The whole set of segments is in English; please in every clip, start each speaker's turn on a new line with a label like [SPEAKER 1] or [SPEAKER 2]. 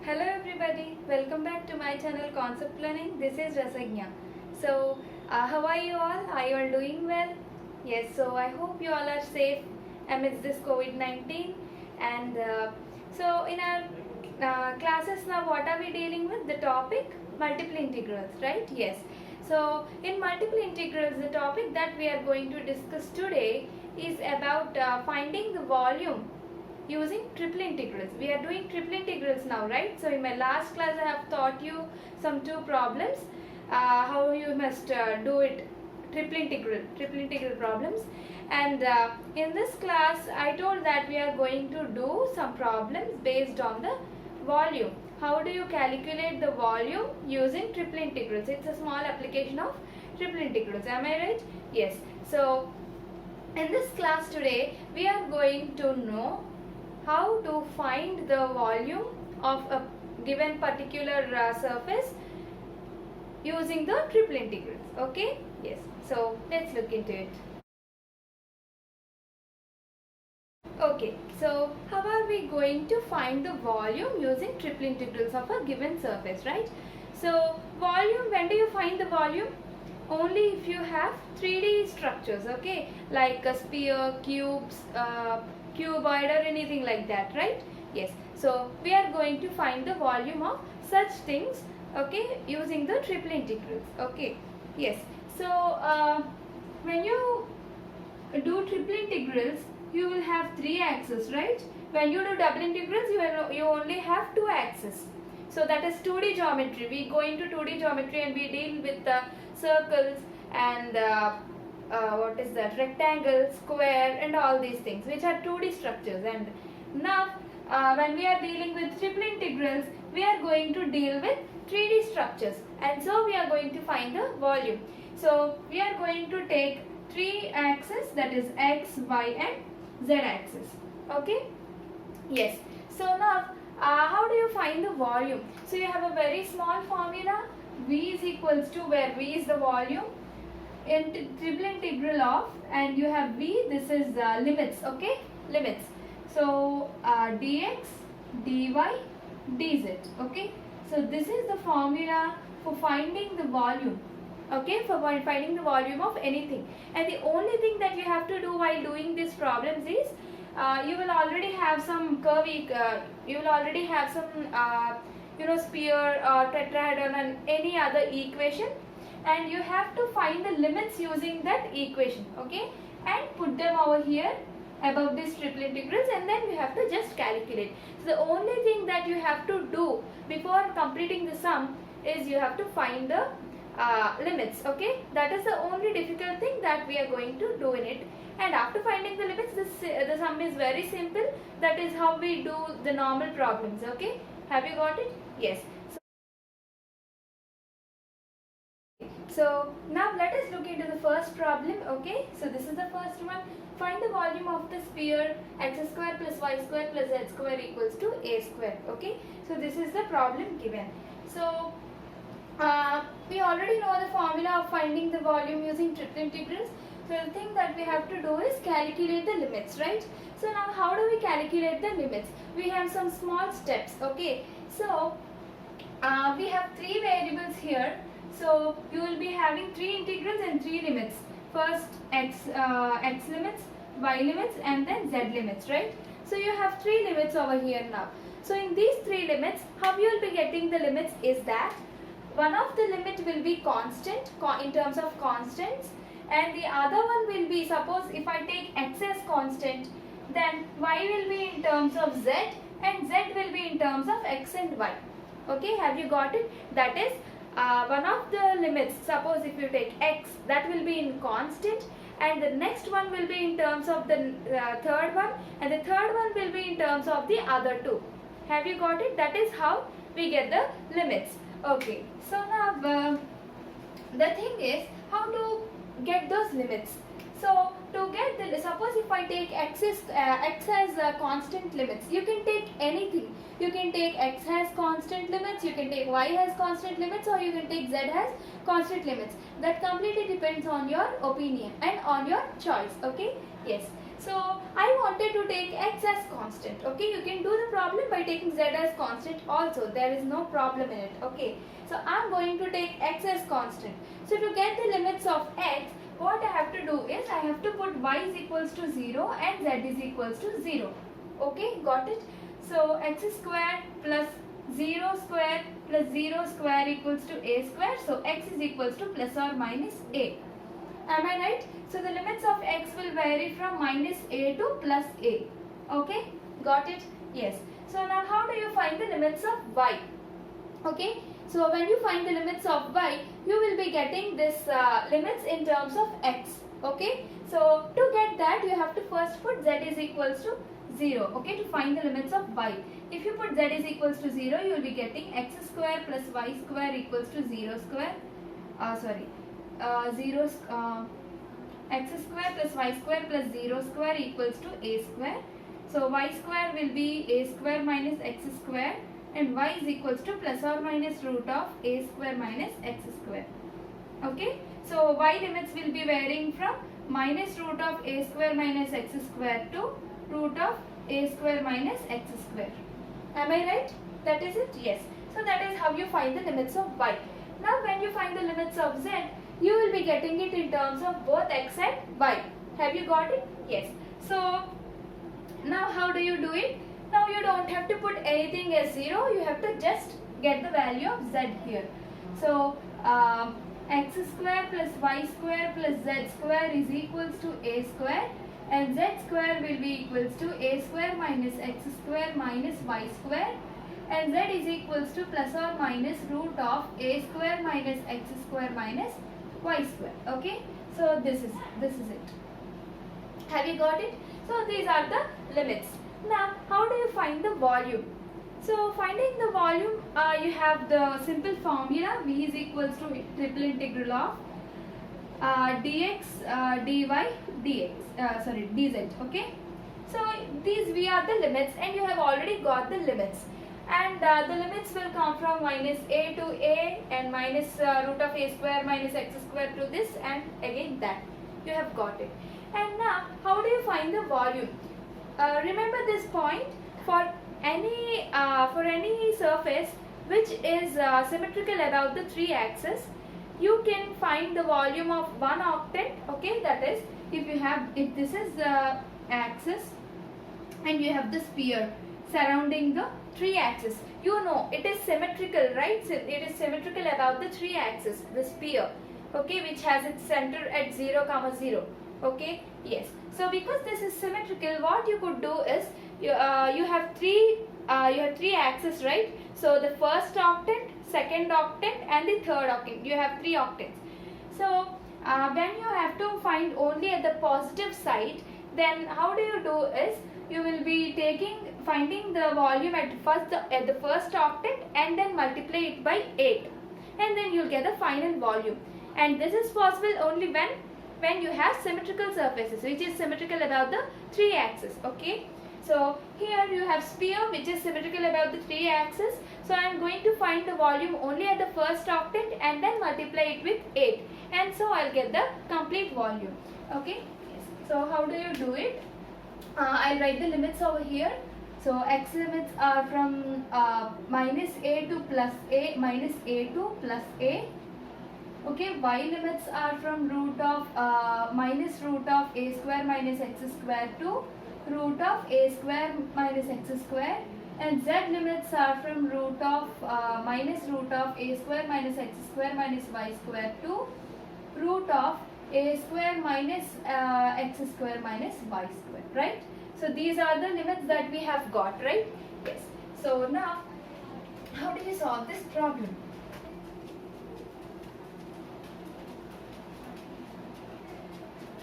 [SPEAKER 1] Hello everybody, welcome back to my channel Concept Learning. This is Rasagna. How are you all? Are you all doing well? Yes, so I hope you all are safe amidst this COVID-19. And in our classes now, what are we dealing with? The topic multiple integrals, right? Yes. So in multiple integrals, the topic that we are going to discuss today is about finding the volume using triple integrals. We are doing triple integrals now, right? So in my last class I have taught you some two problems, how you must do it, triple integral problems. And in this class I told that we are going to do some problems based on the volume. How do you calculate the volume using triple integrals? It's a small application of triple integrals. Am I right? Yes. So in this class today we are going to know how to find the volume of a given particular surface using the triple integrals. Okay? Yes. So let's look into it. Okay, so how are we going to find the volume using triple integrals of a given surface, right? So volume, when do you find the volume? Only if you have 3D structures, okay, like a sphere, cubes, cuboid or anything like that, right? Yes, so we are going to find the volume of such things, okay, using the triple integrals. Okay, yes. So when you do triple integrals, you will have three axes, right? When you do double integrals, you only have two axes. So that is 2D geometry. We go into 2D geometry and we deal with circles and what is that, rectangle, square and all these things which are 2D structures. And now when we are dealing with triple integrals, we are going to deal with 3D structures, and so we are going to find the volume. So we are going to take three axes, that is x, y and z axis. Okay? Yes. So now how do you find the volume? So you have a very small formula, v is equals to, where v is the volume, in triple integral of, and you have v, this is limits, okay, limits. So dx, dy, dz, okay. So this is the formula for finding the volume, okay, for finding the volume of anything. And the only thing that you have to do while doing these problems is you will already have some curve, you will already have some sphere or tetrahedron and any other equation, and you have to find the limits using that equation, okay, and put them over here above these triple integrals, and then you have to just calculate. So the only thing that you have to do before completing the sum is you have to find the limits, okay. That is the only difficult thing that we are going to do in it. And after finding the limits, the sum is very simple. That is how we do the normal problems, okay. Have you got it? Yes. So now let us look into the first problem, okay. So this is the first one. Find the volume of the sphere x square plus y square plus z square equals to a square, okay. So this is the problem given. So we already know the formula of finding the volume using triple integrals. So the thing that we have to do is calculate the limits, right? So now how do we calculate the limits? We have some small steps, okay. So we have three variables here. So you will be having three integrals and three limits. First x limits, y limits and then z limits, right? So you have three limits over here now. So in these three limits, how you will be getting the limits is that one of the limit will be constant in terms of constants, and the other one will be, suppose if I take x as constant, then y will be in terms of z and z will be in terms of x and y. Okay, have you got it? That is one of the limits, suppose if you take x, that will be in constant, and the next one will be in terms of the third one, and the third one will be in terms of the other two. Have you got it? That is how we get the limits. Okay, so now the thing is how to get those limits. So to get the, suppose if I take x as constant limits, you can take anything. You can take x has constant limits, you can take y has constant limits, or you can take z has constant limits. That completely depends on your opinion and on your choice, okay. Yes. So I wanted to take x as constant. Okay, you can do the problem by taking z as constant also. There is no problem in it. Okay, so I'm going to take x as constant. So to get the limits of x, what I have to do is I have to put y is equals to 0 and z is equals to 0. Okay, got it? So x square plus 0 square plus 0 square equals to a square. So x is equals to plus or minus a. Am I right? So the limits of x will vary from minus a to plus a. Okay, got it? Yes. So now how do you find the limits of y? Okay, so when you find the limits of y, you will be getting this limits in terms of x. Okay, so to get that, you have to first put z is equals to 0. Okay, to find the limits of y. If you put z is equals to 0, you will be getting x square plus y square equals to 0 square. X square plus y square plus 0 square equals to a square. So y square will be a square minus x square, and y is equals to plus or minus root of a square minus x square. Okay, so y limits will be varying from minus root of a square minus x square to root of a square minus x square. Am I right? That is it? Yes. So that is how you find the limits of y. Now when you find the limits of z, you will be getting it in terms of both x and y. Have you got it? Yes. So now how do you do it? Now you don't have to put anything as 0. You have to just get the value of z here. So x square plus y square plus z square is equals to a square, and z square will be equals to a square minus x square minus y square, and z is equals to plus or minus root of a square minus x square minus y square. Okay, so this is it. Have you got it? So these are the limits. Now how do you find the volume? So finding the volume, you have the simple formula v is equals to triple integral of dx dy dz. Okay, so these v are the limits, and you have already got the limits, and the limits will come from minus a to a, and minus root of a square minus x square to this, and again that. You have got it. And now how do you find the volume? Remember this point, for any surface which is symmetrical about the 3 axes, you can find the volume of one octant. Okay, that is, if this is the axis and you have the sphere surrounding the 3 axes, you know it is symmetrical, right? So it is symmetrical about the 3 axes, the sphere, okay, which has its center at 0, 0. Okay, yes. So because this is symmetrical, what you could do is you have three axes, right? So the first octant, second octant, and the third octant. You have 3 octants. So when you have to find only at the positive side, then how do you do is you will be finding the volume at the first octant and then multiply it by 8, and then you'll get the final volume. And this is possible only when you have symmetrical surfaces which is symmetrical about the 3 axes. Okay, so here you have sphere which is symmetrical about the 3 axes. So I am going to find the volume only at the first octant and then multiply it with 8, and so I'll get the complete volume. Okay, yes. So how do you do it? I'll write the limits over here. So x limits are from minus a to plus a, minus a to plus a. Okay, y limits are from minus root of a square minus x square to root of a square minus x square, and z limits are from minus root of a square minus x square minus y square to root of a square minus x square minus y square, right? So these are the limits that we have got, right? Yes. So now how do we solve this problem?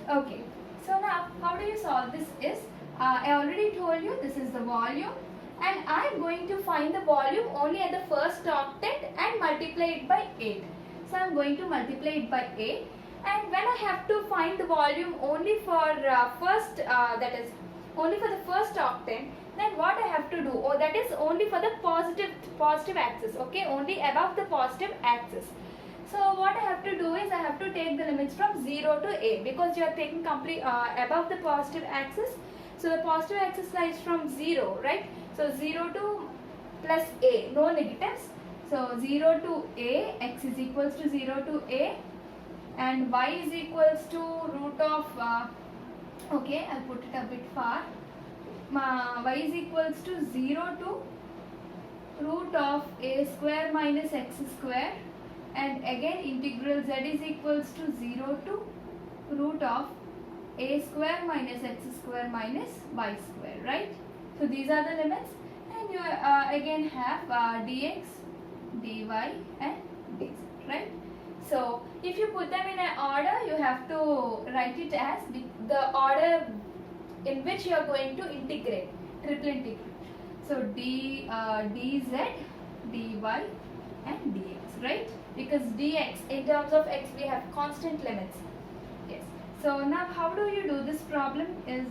[SPEAKER 1] Okay, so now how do you solve this is, I already told you this is the volume, and I am going to find the volume only at the first octant and multiply it by 8. So I am going to multiply it by 8, and when I have to find the volume only for only for the first octant, then what I have to do, that is only for the positive axis, okay, only above the positive axis. So what I have to do is I have to take the limits from 0 to a, because you are taking complete above the positive axis. So the positive axis lies from 0, right? So 0 to plus a, no negatives. So 0 to a, x is equals to 0 to a, and y is equals to root of, okay, I'll put it a bit far. Y is equals to 0 to root of a square minus x square, and again integral z is equals to 0 to root of a square minus x square minus y square, right? So these are the limits, and you again have dx, dy and dz, right? So if you put them in an order, you have to write it as the order in which you are going to integrate, triple integrate. So dz, dy and dx, right? Because dx, in terms of x, we have constant limits. Yes. So now how do you do this problem is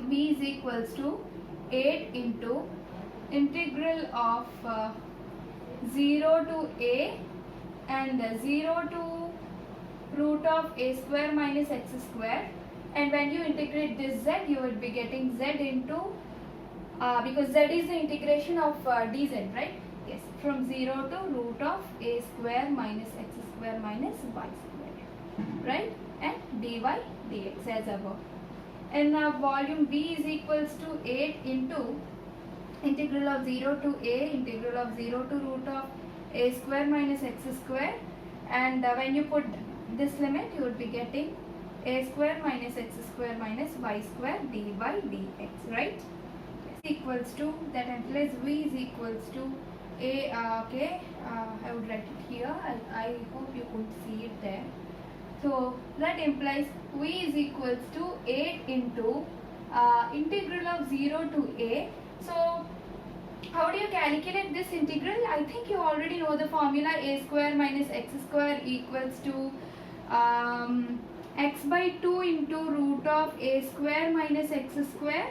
[SPEAKER 1] v is equals to 8 into integral of 0 to a and 0 to root of a square minus x square, and when you integrate this z, you will be getting z into because z is the integration of dz, right? Yes, from 0 to root of a square minus x square minus y square, right? And dy dx as above. And now volume V is equals to 8 into integral of 0 to a, integral of 0 to root of a square minus x square, and when you put this limit, you would be getting a square minus x square minus y square dy dx, right? Equals to, that implies v is equals to a, okay, I would write it here. I hope you could see it there. So that implies v is equals to 8 into integral of 0 to a. So how do you calculate this integral? I think you already know the formula. A square minus x square equals to x by 2 into root of a square minus x square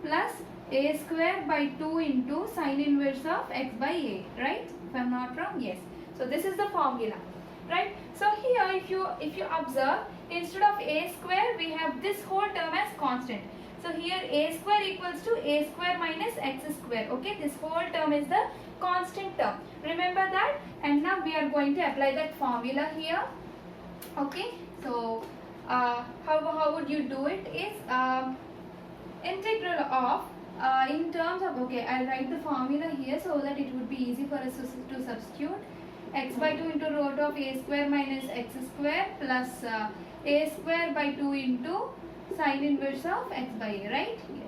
[SPEAKER 1] plus a square by 2 into sine inverse of x by a, right? If I am not wrong, yes. So this is the formula, right? So here if you observe, instead of a square, we have this whole term as constant. So here a square equals to a square minus x square, okay? This whole term is the constant term. Remember that? And now we are going to apply that formula here, okay? So how would you do it is integral of in terms of, okay, I'll write the formula here so that it would be easy for us to substitute. X by 2 into root of a square minus x square plus a square by 2 into sine inverse of x by a, right? Yes.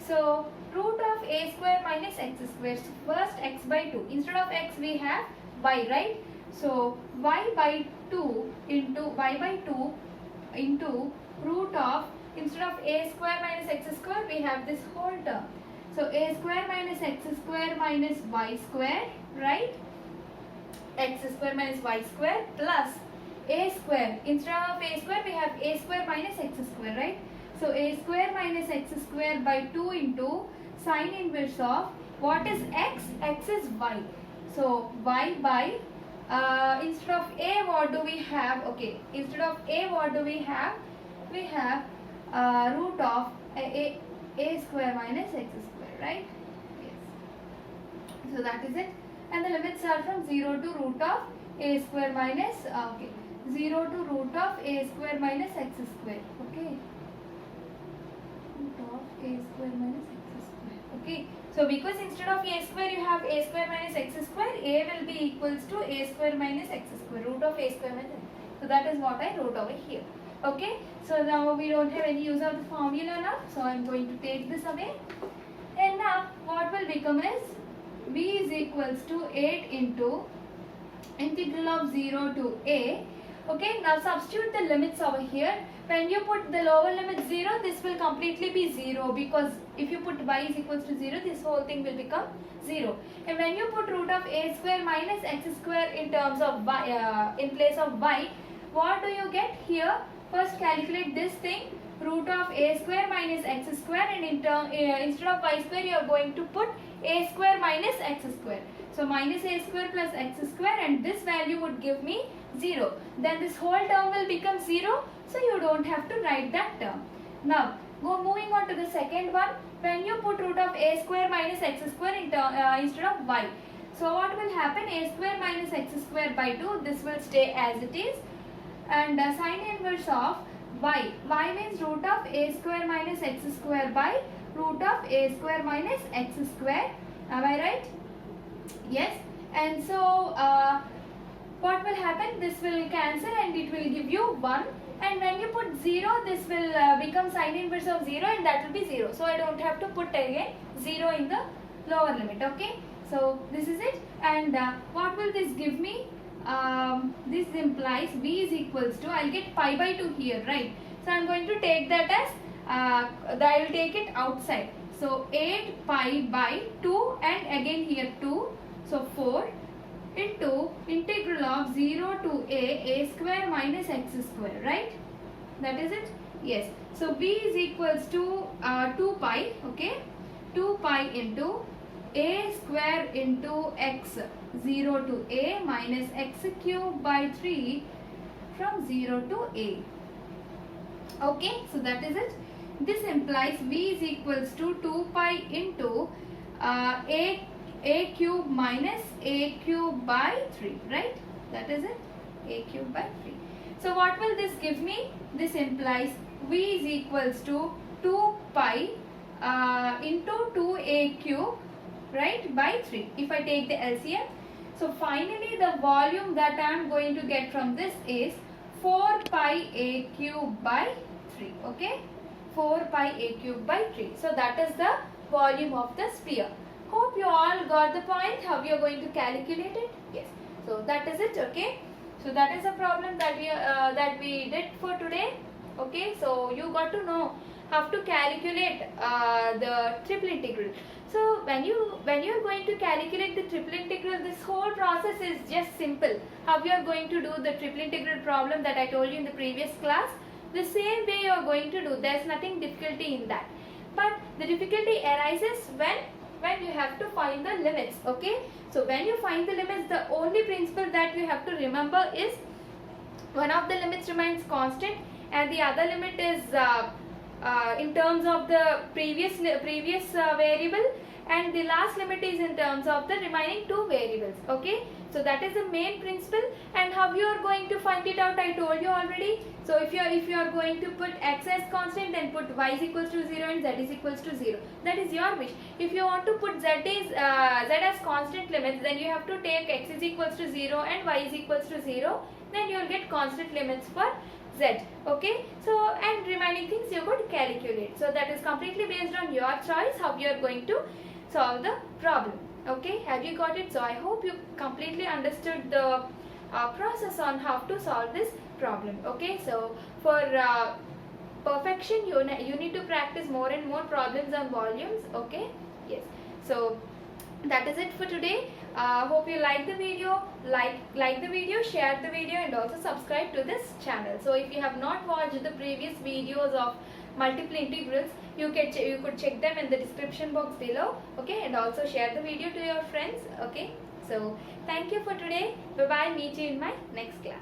[SPEAKER 1] So root of a square minus x square. So first x by 2. Instead of x we have y, right? So y by 2 into y by 2 into root of, instead of a square minus x square, we have this whole term. So a square minus x square minus y square, right? X square minus y square plus a square. Instead of a square, we have a square minus x square, right? So a square minus x square by 2 into sine inverse of, what is x? X is y. So y by, instead of a, what do we have? Okay, instead of a, what do we have? We have root of a square minus x square, right? Yes. So that is it. And the limits are from 0 to root of a square minus, okay, 0 to root of a square minus x square, okay, root of a square minus x square, okay. So because instead of a square you have a square minus x square, a will be equals to a square minus x square, root of a square minus x. So that is what I wrote over here, okay. So now we don't have any use of the formula now, so I am going to take this away, and now what will become is v is equals to 8 into integral of 0 to a, okay. Now substitute the limits over here. When you put the lower limit 0, this will completely be 0, because if you put y is equals to 0, this whole thing will become 0. And when you put root of a square minus x square in terms of y, in place of y, what do you get here? First calculate this thing, root of a square minus x square, and instead of y square you are going to put a square minus x square. So minus a square plus x square, and this value would give me 0. Then this whole term will become 0. So you don't have to write that term. Now moving on to the second one. When you put root of a square minus x square instead of y. So what will happen? A square minus x square by 2. This will stay as it is. And sine inverse of y. Y means root of a square minus x square by root of a square minus x square. Am I right? Yes. And so what will happen? This will cancel and it will give you 1. And when you put 0, this will become sine inverse of 0, and that will be 0. So I don't have to put again 0 in the lower limit. Okay. So this is it. And what will this give me? This implies v is equals to, I'll get pi by 2 here, right? So I'm going to take that as, I will take it outside. So 8 pi by 2, and again here 2. So 4 into integral of 0 to a square minus x square, right? That is it? Yes. So v is equals to 2 pi, okay? 2 pi into a square into x, 0 to a minus x cube by 3 from 0 to a. Okay, so that is it. This implies v is equals to 2 pi into a cube minus a cube by 3, right? That is it, a cube by 3. So what will this give me? This implies v is equals to 2 pi into 2a cube, right, by 3. If I take the LCM, so finally the volume that I am going to get from this is 4 pi a cube by 3, okay? 4 pi a cube by 3. So that is the volume of the sphere. Hope you all got the point, how you are going to calculate it. Yes. So that is it, okay? So that is a problem that we did for today. Okay, so you got to know how to calculate the triple integral. So when you are going to calculate the triple integral, this whole process is just simple. How you are going to do the triple integral problem that I told you in the previous class, the same way you are going to do. There is nothing difficulty in that. But the difficulty arises when you have to find the limits. Okay, so when you find the limits, the only principle that you have to remember is one of the limits remains constant and the other limit is in terms of the previous variable, and the last limit is in terms of the remaining two variables. Okay, so that is the main principle. And how you are going to find it out, I told you already. So if you are going to put x as constant, then put y is equals to 0 and z is equals to 0. That is your wish. If you want to put z as constant limits, then you have to take x is equals to 0 and y is equals to 0. Then you will get constant limits for z. Okay, so and remaining things you could calculate. So that is completely based on your choice how you are going to solve the problem. Okay, have you got it? So I hope you completely understood the process on how to solve this problem. Okay, so for perfection you need to practice more and more problems on volumes. Okay, yes. So that is it for today. Hope you like the video, like the video, share the video, and also subscribe to this channel. So if you have not watched the previous videos of multiple integrals, you could check them in the description box below. Okay, and also share the video to your friends. Okay, so thank you for today. Bye bye. Meet you in my next class.